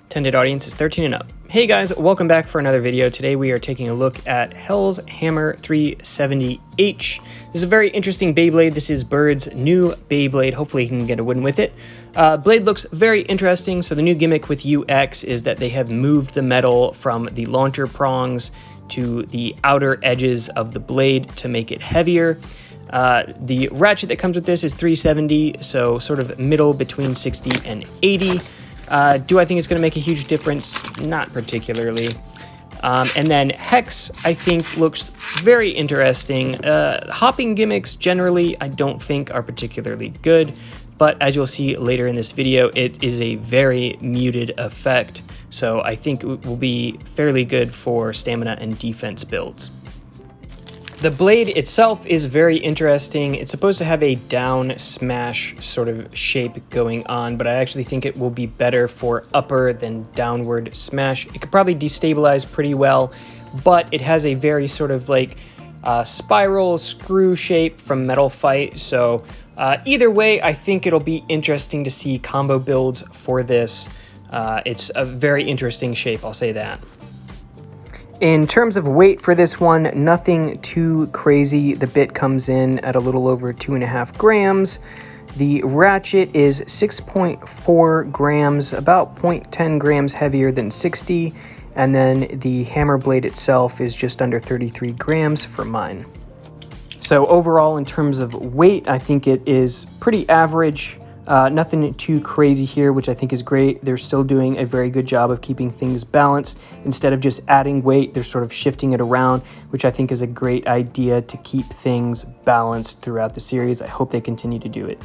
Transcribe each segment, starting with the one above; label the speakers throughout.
Speaker 1: Intended audience is 13 and up. Hey guys, welcome back for another video. Today we are taking a look at Hellshammer 3-70H. This is a very interesting Beyblade. This is Bird's new Beyblade. Hopefully he can get a win with it. Blade looks very interesting. So the new gimmick with UX is that they have moved the metal from the launcher prongs to the outer edges of the blade to make it heavier. The ratchet that comes with this is 370, so sort of middle between 60 and 80. Do I think it's going to make a huge difference? Not particularly. And then Hex, I think, looks very interesting. Hopping gimmicks, generally, I don't think are particularly good. But as you'll see later in this video, it is a very muted effect. So I think it will be fairly good for stamina and defense builds. The blade itself is very interesting. It's supposed to have a down smash sort of shape going on, but I actually think it will be better for upper than downward smash. It could probably destabilize pretty well, but it has a very sort of like spiral screw shape from Metal Fight. So either way, I think it'll be interesting to see combo builds for this. It's a very interesting shape, I'll say that. In terms of weight for this one, nothing too crazy. The bit comes in at a little over 2.5 grams. The ratchet is 6.4 grams, about 0.10 grams heavier than 60. And then the hammer blade itself is just under 33 grams for mine. So overall, in terms of weight, I think it is pretty average. Nothing too crazy here, which I think is great. They're still doing a very good job of keeping things balanced. Instead of just adding weight, they're sort of shifting it around, which I think is a great idea to keep things balanced throughout the series. I hope they continue to do it.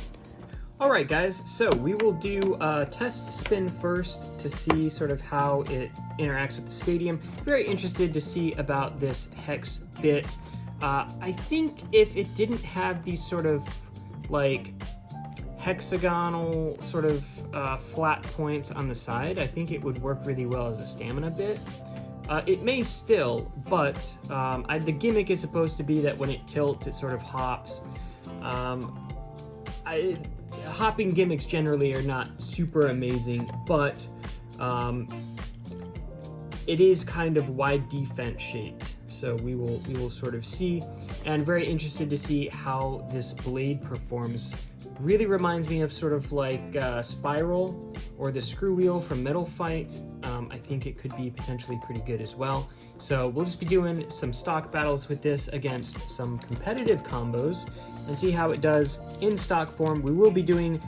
Speaker 1: All right, guys, so we will do a test spin first to see sort of how it interacts with the stadium. Very interested to see about this Hex bit. I think if it didn't have these sort of like hexagonal sort of flat points on the side, I think it would work really well as a stamina bit. It may still, but the gimmick is supposed to be that when it tilts, it sort of hops. Hopping gimmicks generally are not super amazing, but it is kind of wide defense shaped. So we will sort of see, and very interested to see how this blade performs. Really reminds me of sort of like Spiral or the screw wheel from Metal Fight. I think it could be potentially pretty good as well. So we'll just be doing some stock battles with this against some competitive combos and see how it does in stock form. We will be doing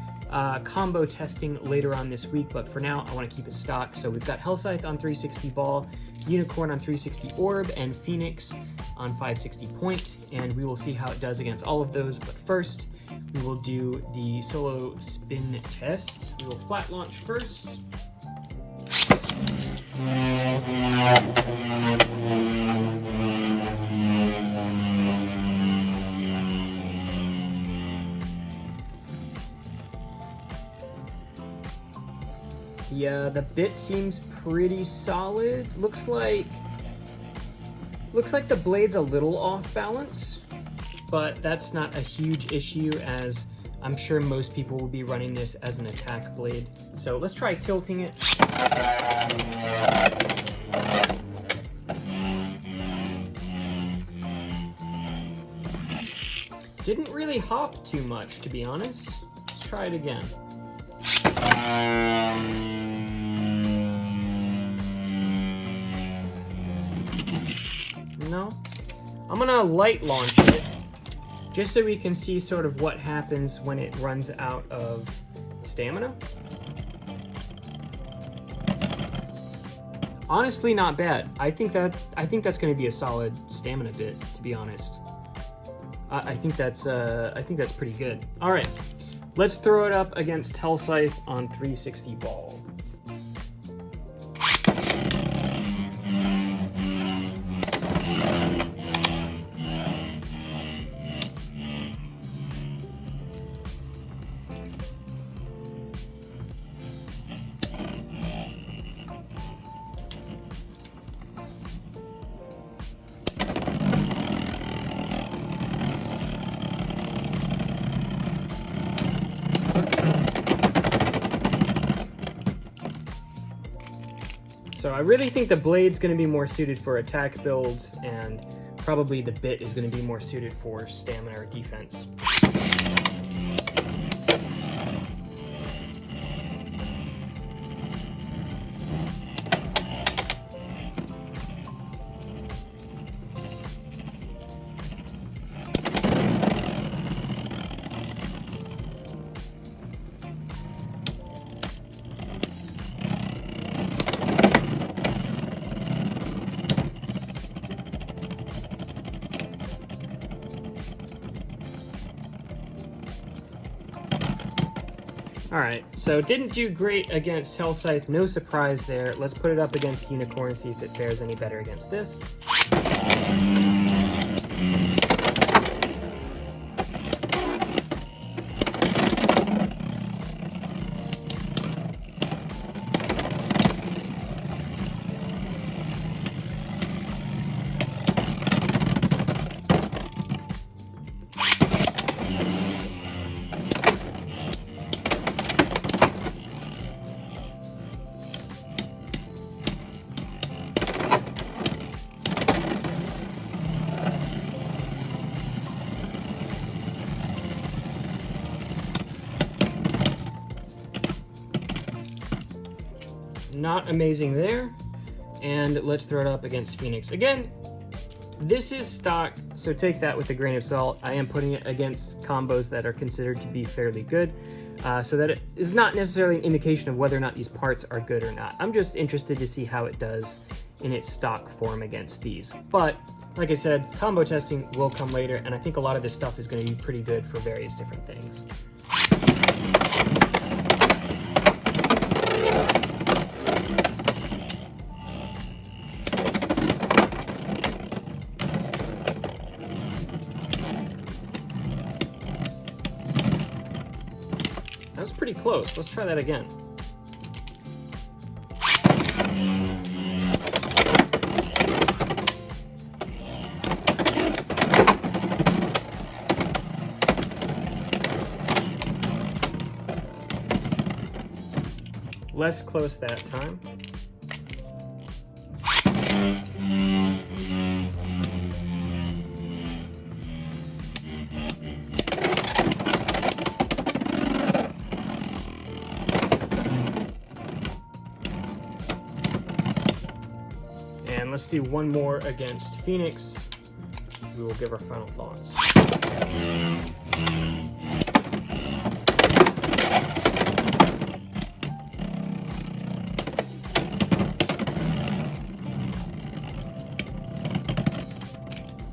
Speaker 1: combo testing later on this week, but for now I want to keep it stock. So we've got Hellscythe on 360 ball, Unicorn on 360 orb, and Phoenix on 560 point, and we will see how it does against all of those. But first, we will do the solo spin test. We will flat launch first. Yeah, the bit seems pretty solid. Looks like the blade's a little off balance, but that's not a huge issue, as I'm sure most people will be running this as an attack blade. So let's try tilting it. Didn't really hop too much, to be honest. Let's try it again. No. I'm gonna light launch it, just so we can see sort of what happens when it runs out of stamina. Honestly, not bad. I think that's going to be a solid stamina bit, to be honest. I think that's pretty good. All right, let's throw it up against Hellscythe on 360 ball. So I really think the blade's going to be more suited for attack builds, and probably the bit is going to be more suited for stamina or defense. Alright, so didn't do great against Hellscythe, no surprise there. Let's put it up against Unicorn, see if it fares any better against this. Not amazing there, and let's throw it up against Phoenix. Again, this is stock, so take that with a grain of salt. I am putting it against combos that are considered to be fairly good, so that it is not necessarily an indication of whether or not these parts are good or not. I'm just interested to see how it does in its stock form against these. But like I said, combo testing will come later, and I think a lot of this stuff is going to be pretty good for various different things. That was pretty close. Let's try that again. Less close that time. And let's do one more against Phoenix. We will give our final thoughts.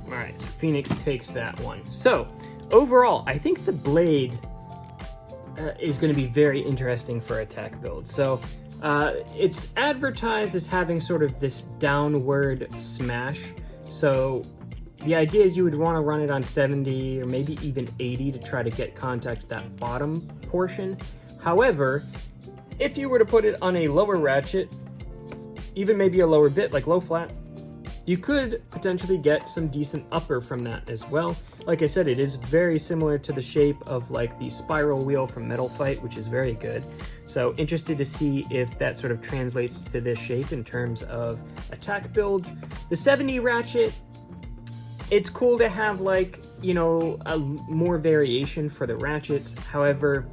Speaker 1: Alright, so Phoenix takes that one. So, overall, I think the blade is going to be very interesting for attack build. So, it's advertised as having sort of this downward smash. So, the idea is you would want to run it on 70 or maybe even 80 to try to get contact with that bottom portion. However, if you were to put it on a lower ratchet, even maybe a lower bit like low flat, you could potentially get some decent upper from that as well. Like I said, it is very similar to the shape of like the spiral wheel from Metal Fight, which is very good. So interested to see if that sort of translates to this shape in terms of attack builds. The 70 ratchet, it's cool to have like, you know, a more variation for the ratchets. However,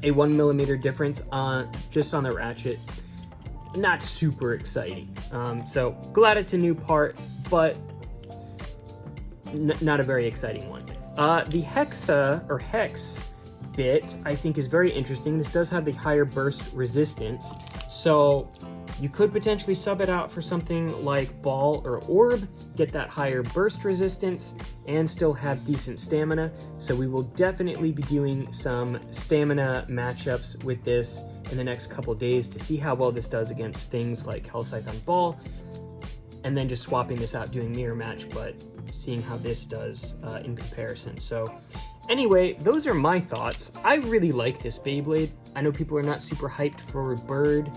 Speaker 1: a 1mm difference just on the ratchet, not super exciting. So glad it's a new part, but not a very exciting one. The Hexa or Hex bit I think is very interesting. This does have the higher burst resistance, so you could potentially sub it out for something like Ball or Orb, get that higher burst resistance, and still have decent stamina. So we will definitely be doing some stamina matchups with this in the next couple days to see how well this does against things like Hellscythe on Ball, and then just swapping this out, doing mirror match, but seeing how this does in comparison. So anyway, those are my thoughts. I really like this Beyblade. I know people are not super hyped for Bird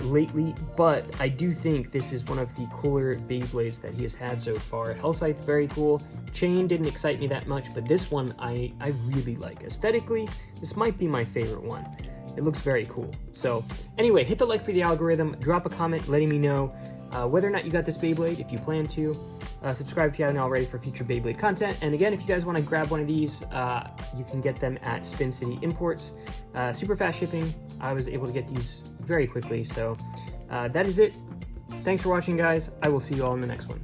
Speaker 1: lately, but I do think this is one of the cooler Beyblades that he has had so far. Hellscythe, very cool. Chain didn't excite me that much, but this one I really like. Aesthetically, this might be my favorite one. It looks very cool. So anyway, hit the like for the algorithm, drop a comment letting me know whether or not you got this Beyblade, if you plan to. Subscribe if you haven't already for future Beyblade content. And again, if you guys want to grab one of these, you can get them at Spin City Imports. Super fast shipping. I was able to get these very quickly. So that is it. Thanks for watching, guys. I will see you all in the next one.